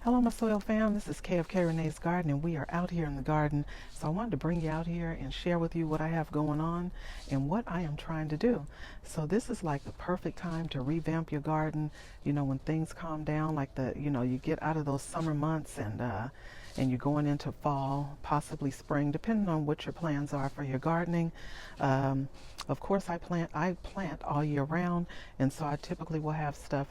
Hello, my soil fam. This is Kay of Kayreneesgarden, and we are out here in the garden. So I wanted to bring you out here and share with you what I have going on and what I am trying to do. So this is like the perfect time to revamp your garden. You know, when things calm down, like you get out of those summer months and you're going into fall, possibly spring, depending on what your plans are for your gardening. Of course, I plant all year round, and so I typically will have stuff.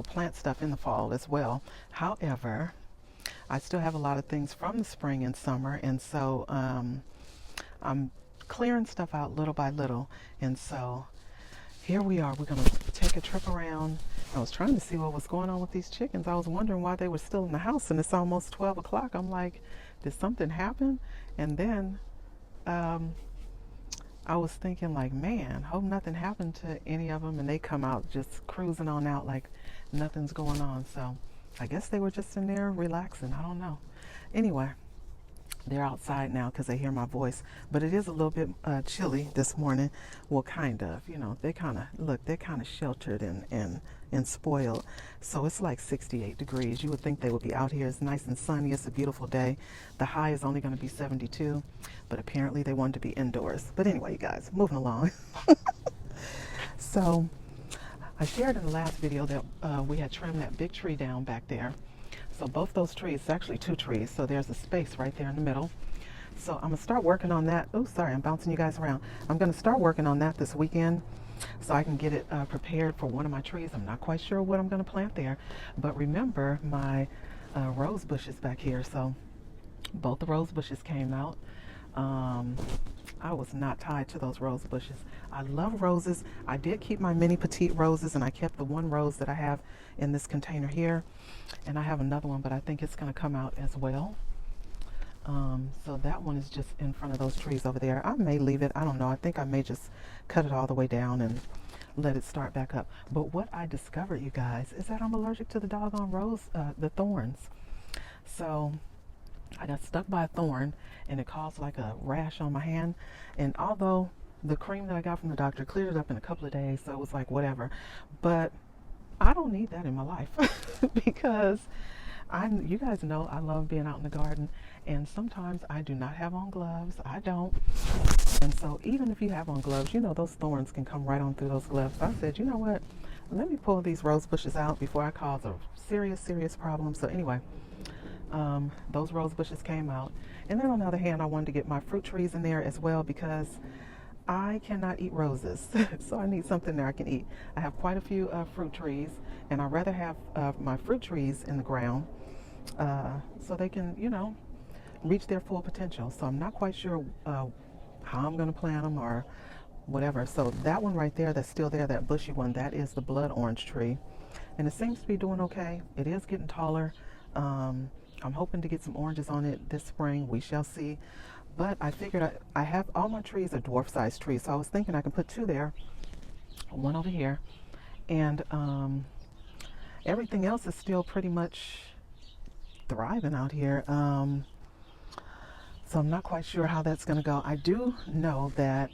Plant stuff in the fall as well. However, I still have a lot of things from the spring and summer, and so I'm clearing stuff out little by little. And so here we are. We're going to take a trip around. I was trying to see what was going on with these chickens. I was wondering why they were still in the house, and it's almost 12 o'clock. I'm like, did something happen? And then um, I was thinking, like, man, hope nothing happened to any of them. And they come out just cruising on out like nothing's going on. So I guess they were just in there relaxing. I don't know. Anyway, they're outside now because they hear my voice. But it is a little bit chilly this morning. Well, kind of. They kind of, look, they're kind of sheltered and spoiled. So it's like 68 degrees. You would think they would be out here. It's nice and sunny. It's a beautiful day. The high is only going to be 72. But apparently they wanted to be indoors. But anyway, you guys, moving along. So I shared in the last video that we had trimmed that big tree down back there. So both those trees, it's actually two trees, so there's a space right there in the middle. So I'm gonna start working on that. Oh, sorry, I'm bouncing you guys around. I'm gonna start working on that this weekend so I can get it prepared for one of my trees. I'm not quite sure what I'm gonna plant there, but remember my rose bushes back here. So both the rose bushes came out. I was not tied to those rose bushes. I love roses. I did keep my mini petite roses, and I kept the one rose that I have in this container here. And I have another one, but I think it's going to come out as well. So that one is just in front of those trees over there. I may leave it. I don't know. I think I may just cut it all the way down and let it start back up. But what I discovered, you guys, is that I'm allergic to the doggone the thorns. So I got stuck by a thorn, and it caused like a rash on my hand. And although the cream that I got from the doctor cleared it up in a couple of days, so it was like whatever. But I don't need that in my life because you guys know I love being out in the garden, and sometimes I do not have on gloves. I don't. And so even if you have on gloves, those thorns can come right on through those gloves. So I said, you know what? Let me pull these rose bushes out before I cause a serious problem. So anyway, those rose bushes came out. And then on the other hand, I wanted to get my fruit trees in there as well because I cannot eat roses. So I need something there I can eat. I have quite a few fruit trees, and I'd rather have my fruit trees in the ground so they can, reach their full potential. So I'm not quite sure how I'm going to plant them or whatever. So that one right there that's still there, that bushy one, that is the blood orange tree. And it seems to be doing okay. It is getting taller. I'm hoping to get some oranges on it this spring. We shall see. But I figured I have all my trees are dwarf size trees. So I was thinking I can put two there, one over here. And everything else is still pretty much thriving out here. So I'm not quite sure how that's going to go. I do know that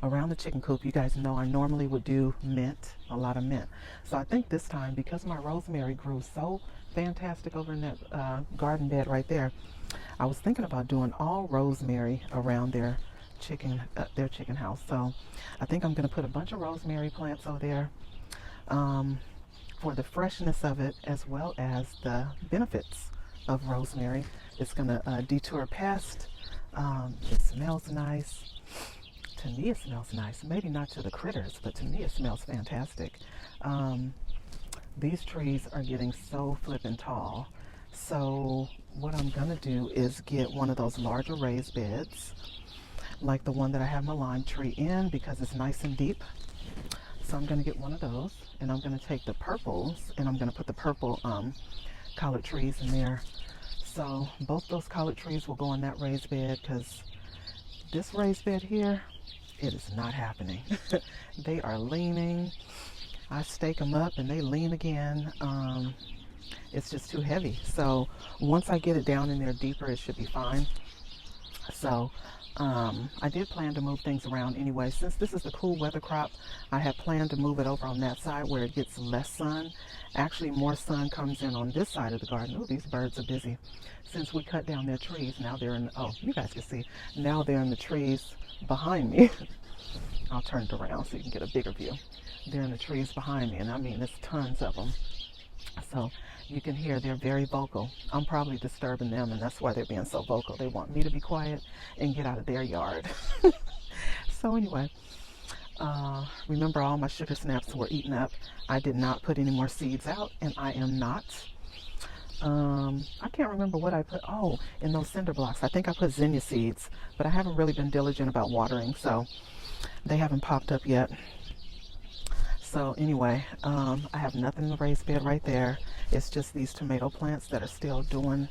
around the chicken coop, you guys know I normally would do mint, a lot of mint. So I think this time, because my rosemary grew so fantastic over in that garden bed right there, I was thinking about doing all rosemary around their chicken house. So I think I'm going to put a bunch of rosemary plants over there for the freshness of it, as well as the benefits of rosemary. It's going to deter pests. It smells nice. To me, it smells nice. Maybe not to the critters, but to me, it smells fantastic. These trees are getting so flippin' tall. So what I'm going to do is get one of those larger raised beds, like the one that I have my lime tree in, because it's nice and deep. So I'm going to get one of those, and I'm going to take the purples, and I'm going to put the purple collard trees in there. So both those collard trees will go in that raised bed, because this raised bed here, it is not happening. They are leaning. I stake them up and they lean again. It's just too heavy. So once I get it down in there deeper, it should be fine. So I did plan to move things around anyway. Since this is the cool weather crop, I had planned to move it over on that side where it gets less sun. Actually, more sun comes in on this side of the garden. Oh, these birds are busy. Since we cut down their trees, now they're in, oh, you guys can see, now they're in the trees behind me. I'll turn it around so you can get a bigger view. They're in the trees behind me, and I mean, there's tons of them. So you can hear they're very vocal. I'm probably disturbing them, and that's why they're being so vocal. They want me to be quiet and get out of their yard. So anyway, remember all my sugar snaps were eaten up. I did not put any more seeds out, and I am not. I can't remember what I put. Oh, in those cinder blocks. I think I put zinnia seeds, but I haven't really been diligent about watering, so they haven't popped up yet. So anyway, I have nothing in the raised bed right there. It's just these tomato plants that are still doing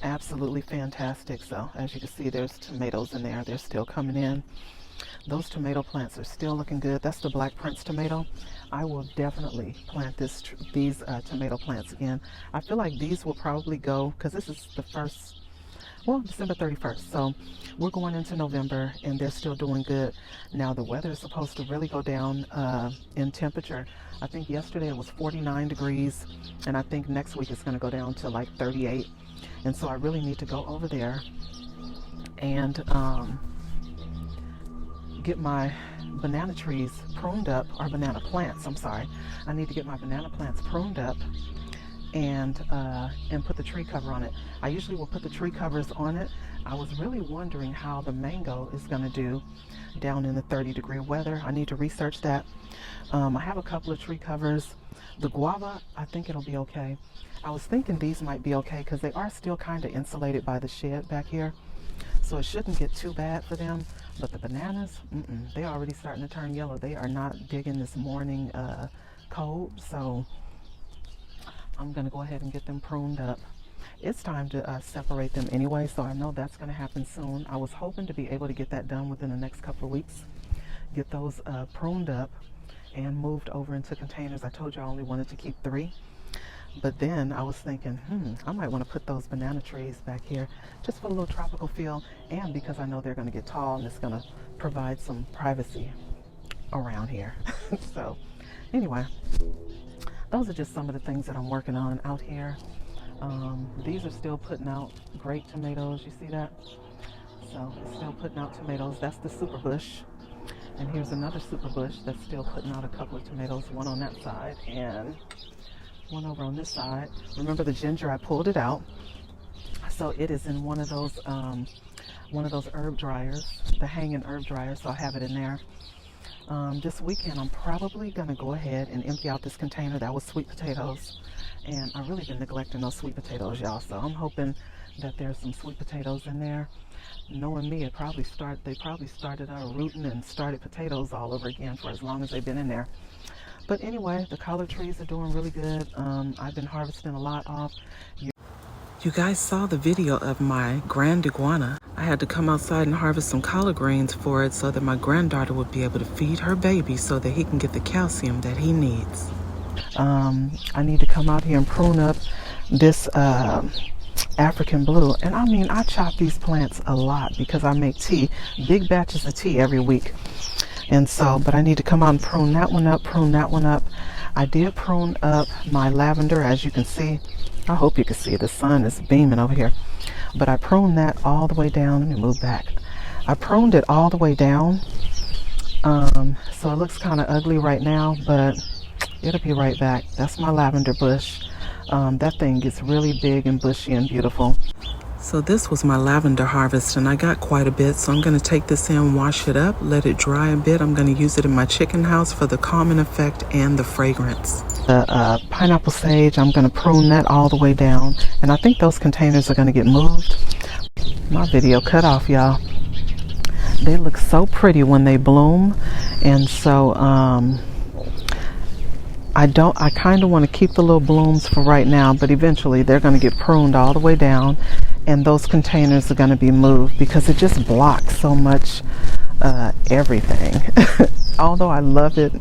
absolutely fantastic. So as you can see, there's tomatoes in there. They're still coming in. Those tomato plants are still looking good. That's the Black Prince tomato. I will definitely plant these tomato plants again. I feel like these will probably go, because this is the first, well, December 31st. So we're going into November and they're still doing good. Now the weather is supposed to really go down in temperature. I think yesterday it was 49 degrees and I think next week it's going to go down to like 38. And so I really need to go over there and get my banana trees pruned up, or banana plants, I'm sorry. I need to get my banana plants pruned up and put the tree cover on it. I usually will put the tree covers on it. I was really wondering how the mango is going to do down in the 30-degree weather. I need to research that. I have a couple of tree covers. The guava, I think it'll be okay. I was thinking these might be okay because they are still kind of insulated by the shed back here, so it shouldn't get too bad for them. But the bananas, they're already starting to turn yellow. They are not digging this morning cold, so I'm going to go ahead and get them pruned up. It's time to separate them anyway, so I know that's going to happen soon. I was hoping to be able to get that done within the next couple of weeks. Get those pruned up and moved over into containers. I told you I only wanted to keep 3. But then I was thinking, I might want to put those banana trees back here just for a little tropical feel, and because I know they're going to get tall and it's going to provide some privacy around here. So anyway, those are just some of the things that I'm working on out here. These are still putting out great tomatoes. You see that? So it's still putting out tomatoes. That's the super bush. And here's another super bush that's still putting out a couple of tomatoes, one on that side and one over on this side. Remember the ginger, I pulled it out. So it is in one of those herb dryers, the hanging herb dryer, so I have it in there. This weekend I'm probably gonna go ahead and empty out this container. That was sweet potatoes, and I've really been neglecting those sweet potatoes, y'all, so I'm hoping that there's some sweet potatoes in there. Knowing me, they probably started rooting and started potatoes all over again for as long as they've been in there. But anyway, the collard trees are doing really good. I've been harvesting a lot off. You guys saw the video of my grand iguana. I had to come outside and harvest some collard greens for it so that my granddaughter would be able to feed her baby so that he can get the calcium that he needs. I need to come out here and prune up this African blue. And I mean, I chop these plants a lot because I make tea, big batches of tea every week. And so, but I need to come out and prune that one up, prune that one up. I did prune up my lavender, as you can see. I hope you can see, the sun is beaming over here. But I pruned that all the way down. Let me move back. I pruned it all the way down. So it looks kind of ugly right now, but it'll be right back. That's my lavender bush. That thing gets really big and bushy and beautiful. So this was my lavender harvest, and I got quite a bit, so I'm going to take this in, wash it up, let it dry a bit. I'm going to use it in my chicken house for the calming effect and the fragrance. The pineapple sage, I'm going to prune that all the way down, and I think those containers are going to get moved. My video cut off, y'all. They look so pretty when they bloom, and so I kind of want to keep the little blooms for right now, but eventually they're going to get pruned all the way down, and those containers are going to be moved because it just blocks so much everything. Although I love it,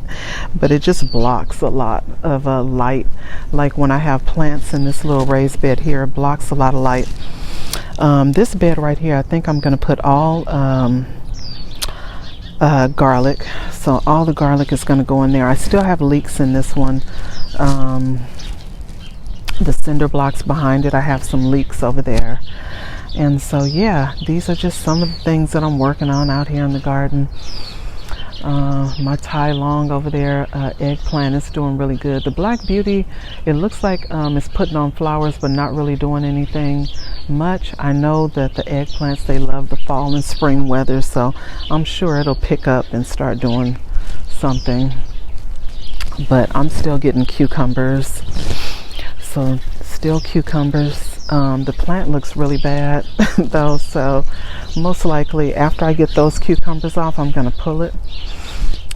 but it just blocks a lot of light. Like when I have plants in this little raised bed here, it blocks a lot of light. This bed right here, I think I'm going to put all garlic. So all the garlic is going to go in there. I still have leeks in this one. The cinder blocks behind it, I have some leeks over there. And so yeah, these are just some of the things that I'm working on out here in the garden. My Tai Long over there, eggplant is doing really good. The Black Beauty, it looks like it's putting on flowers but not really doing anything much. I know that the eggplants, they love the fall and spring weather, so I'm sure it'll pick up and start doing something. But I'm still getting cucumbers. So still cucumbers. The plant looks really bad though, so most likely after I get those cucumbers off, I'm going to pull it.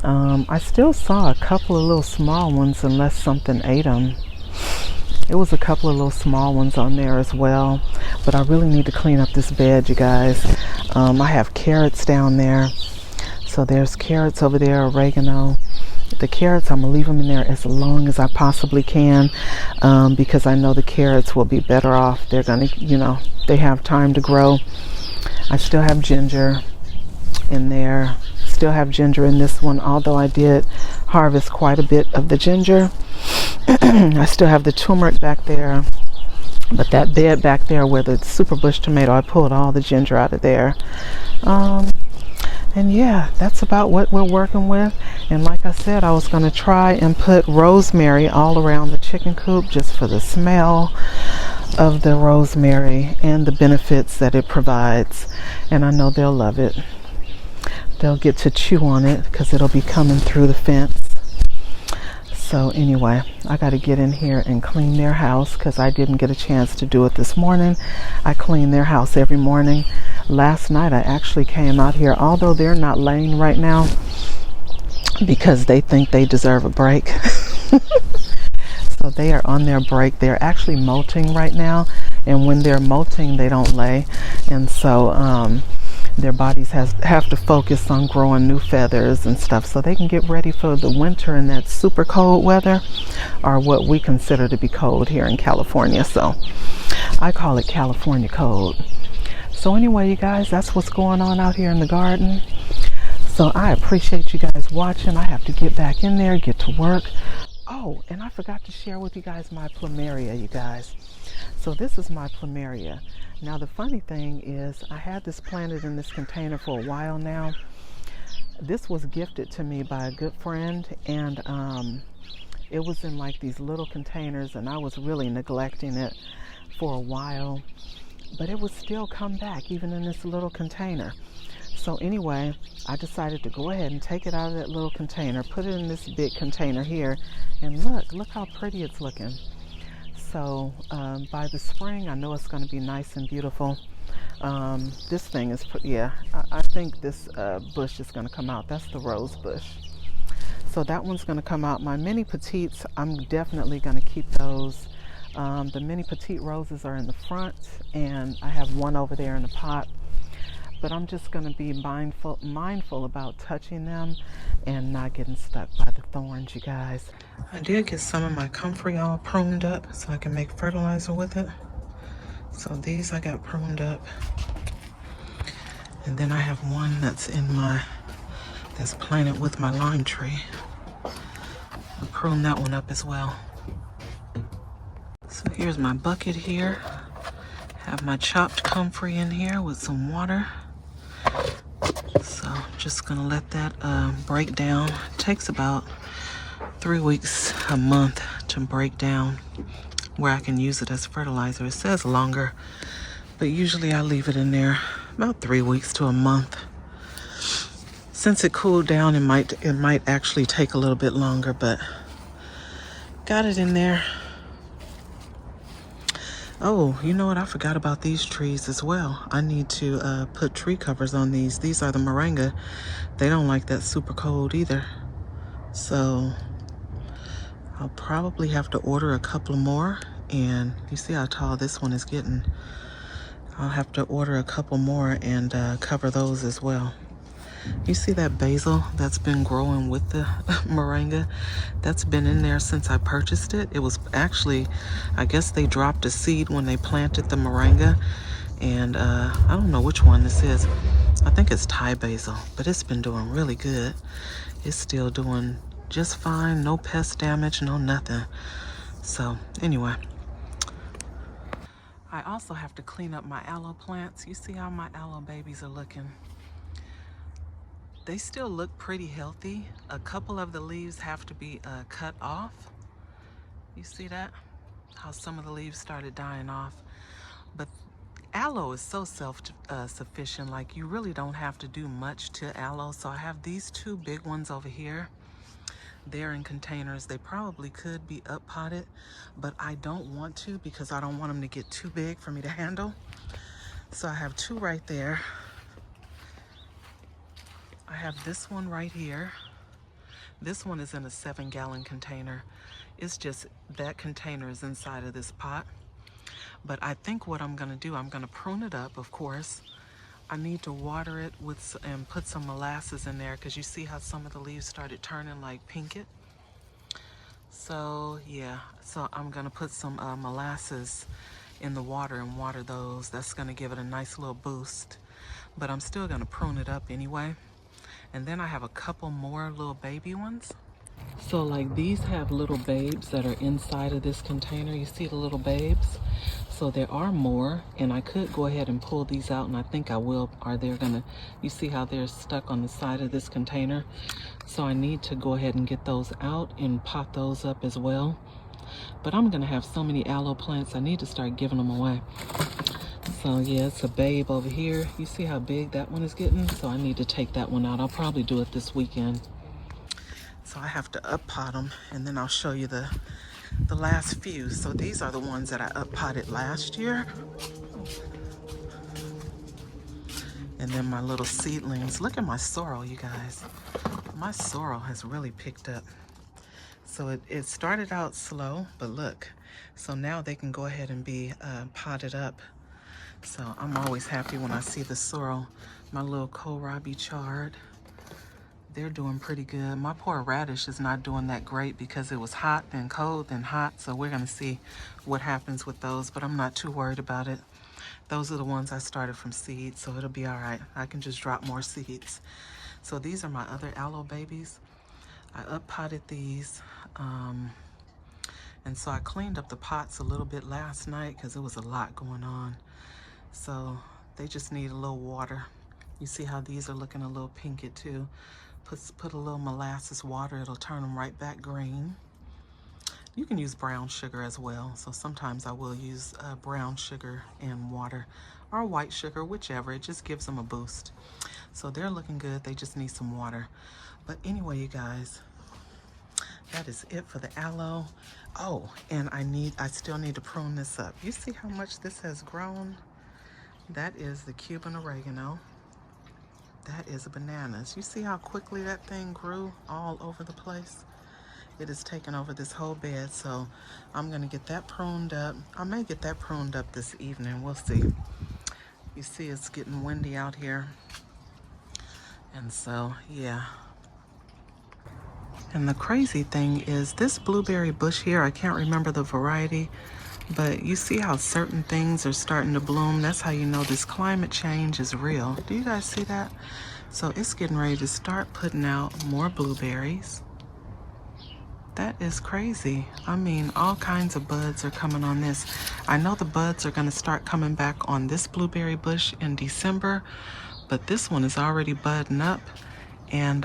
I still saw a couple of little small ones unless something ate them. It was a couple of little small ones on there as well, but I really need to clean up this bed, you guys. I have carrots down there. So there's carrots over there, oregano. The carrots, I'm going to leave them in there as long as I possibly can, because I know the carrots will be better off. They're going to, they have time to grow. I still have ginger in there. Still have ginger in this one, although I did harvest quite a bit of the ginger. I still have the turmeric back there. But that bed back there where the super bush tomato, I pulled all the ginger out of there. And yeah, that's about what we're working with. And like I said, I was going to try and put rosemary all around the chicken coop just for the smell of the rosemary and the benefits that it provides. And I know they'll love it. They'll get to chew on it because it'll be coming through the fence. So anyway, I got to get in here and clean their house because I didn't get a chance to do it this morning. I clean their house every morning. Last night I actually came out here, although they're not laying right now because they think they deserve a break. So they are on their break. They're actually molting right now, and when they're molting they don't lay, and so their bodies have to focus on growing new feathers and stuff so they can get ready for the winter and that super cold weather, or what we consider to be cold here in California. So I call it California cold. So anyway, you guys, that's what's going on out here in the garden. So I appreciate you guys watching. I have to get back in there, get to work. Oh, and I forgot to share with you guys my plumeria, you guys. So this is my plumeria. Now the funny thing is I had this planted in this container for a while now. This was gifted to me by a good friend, and it was in like these little containers, and I was really neglecting it for a while. But it would still come back even in this little container. So anyway, I decided to go ahead and take it out of that little container, put it in this big container here, and look how pretty it's looking. So by the spring, I know it's going to be nice and beautiful. This thing is, I think this bush is going to come out. That's the rose bush. So that one's going to come out. My mini petites, I'm definitely going to keep those. The mini petite roses are in the front, and I have one over there in the pot. But I'm just going to be mindful about touching them and not getting stuck by the thorns, you guys. I did get some of my comfrey all pruned up so I can make fertilizer with it. So these I got pruned up. And then I have one that's that's planted with my lime tree. I pruned that one up as well. So here's my bucket here. Have my chopped comfrey in here with some water. So just gonna let that break down. It takes about 3 weeks, a month to break down where I can use it as fertilizer. It says longer, but usually I leave it in there about 3 weeks to a month. Since it cooled down, it might actually take a little bit longer, but got it in there. Oh, you know what? I forgot about these trees as well. I need to put tree covers on these. These are the moringa. They don't like that super cold either. So I'll probably have to order a couple more. And you see how tall this one is getting. I'll have to order a couple more and cover those as well. You see that basil that's been growing with the moringa? That's been in there since I purchased it. It was actually, I guess they dropped a seed when they planted the moringa, And I don't know which one this is. I think it's Thai basil, but it's been doing really good. It's still doing just fine, no pest damage, no nothing. So anyway, I also have to clean up my aloe plants. You see how my aloe babies are looking? They still look pretty healthy. A couple of the leaves have to be cut off. You see that? How some of the leaves started dying off. But aloe is so self-sufficient. Like, you really don't have to do much to aloe. So I have these two big ones over here. They're in containers. They probably could be up potted, but I don't want to because I don't want them to get too big for me to handle. So I have two right there. I have this one right here. This one is in a 7-gallon container. It's just that container is inside of this pot. But I think what I'm gonna do, I'm gonna prune it up, of course. I need to water it with and put some molasses in there because you see how some of the leaves started turning like pinkett. So yeah, so I'm gonna put some molasses in the water and water those. That's gonna give it a nice little boost. But I'm still gonna prune it up anyway. And then I have a couple more little baby ones. So like these have little babes that are inside of this container. You see the little babes? So there are more, and I could go ahead and pull these out, and I think I will. You see how they're stuck on the side of this container? So I need to go ahead and get those out and pot those up as well. But I'm gonna have so many aloe plants, I need to start giving them away. So yeah, it's a babe over here. You see how big that one is getting? So I need to take that one out. I'll probably do it this weekend. So I have to up pot them, and then I'll show you the last few. So these are the ones that I up potted last year. And then my little seedlings. Look at my sorrel, you guys. My sorrel has really picked up. So it started out slow, but look. So now they can go ahead and be potted up. So I'm always happy when I see the sorrel. My little kohlrabi chard. They're doing pretty good. My poor radish is not doing that great because it was hot, then cold, then hot. So we're gonna see what happens with those, but I'm not too worried about it. Those are the ones I started from seeds, so it'll be all right. I can just drop more seeds. So these are my other aloe babies. I up potted these. And so I cleaned up the pots a little bit last night because it was a lot going on. So they just need a little water. You see how these are looking a little pinky too. Put a little molasses water, it'll turn them right back green. You can use brown sugar as well. So sometimes I will use brown sugar and water, or white sugar, whichever. It just gives them a boost. So they're looking good, they just need some water. But anyway, you guys, that is it for the aloe. Oh, and I still need to prune this up. You see how much this has grown? That is the Cuban oregano. That is bananas. You see how quickly that thing grew all over the place? It has taken over this whole bed, so I'm gonna get that pruned up. I may get that pruned up this evening, we'll see. You see it's getting windy out here. And so, yeah. And the crazy thing is this blueberry bush here, I can't remember the variety, but you see how certain things are starting to bloom? That's how you know this climate change is real. Do you guys see that? So it's getting ready to start putting out more blueberries. That is crazy. I mean, all kinds of buds are coming on this. I know the buds are going to start coming back on this blueberry bush in December, but this one is already budding up. And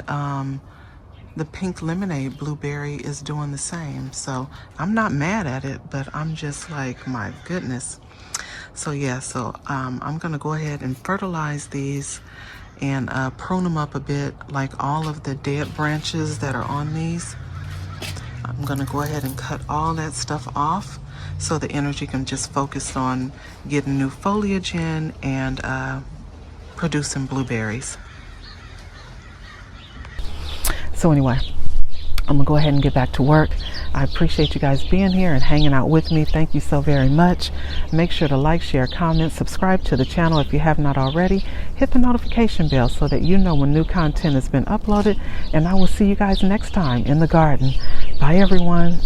the pink lemonade blueberry is doing the same. So I'm not mad at it, but I'm just like, my goodness. So yeah, so I'm gonna go ahead and fertilize these and prune them up a bit, like all of the dead branches that are on these. I'm gonna go ahead and cut all that stuff off so the energy can just focus on getting new foliage in and producing blueberries. So anyway, I'm gonna go ahead and get back to work. I appreciate you guys being here and hanging out with me. Thank you so very much. Make sure to like, share, comment, subscribe to the channel if you have not already. Hit the notification bell so that you know when new content has been uploaded. And I will see you guys next time in the garden. Bye everyone.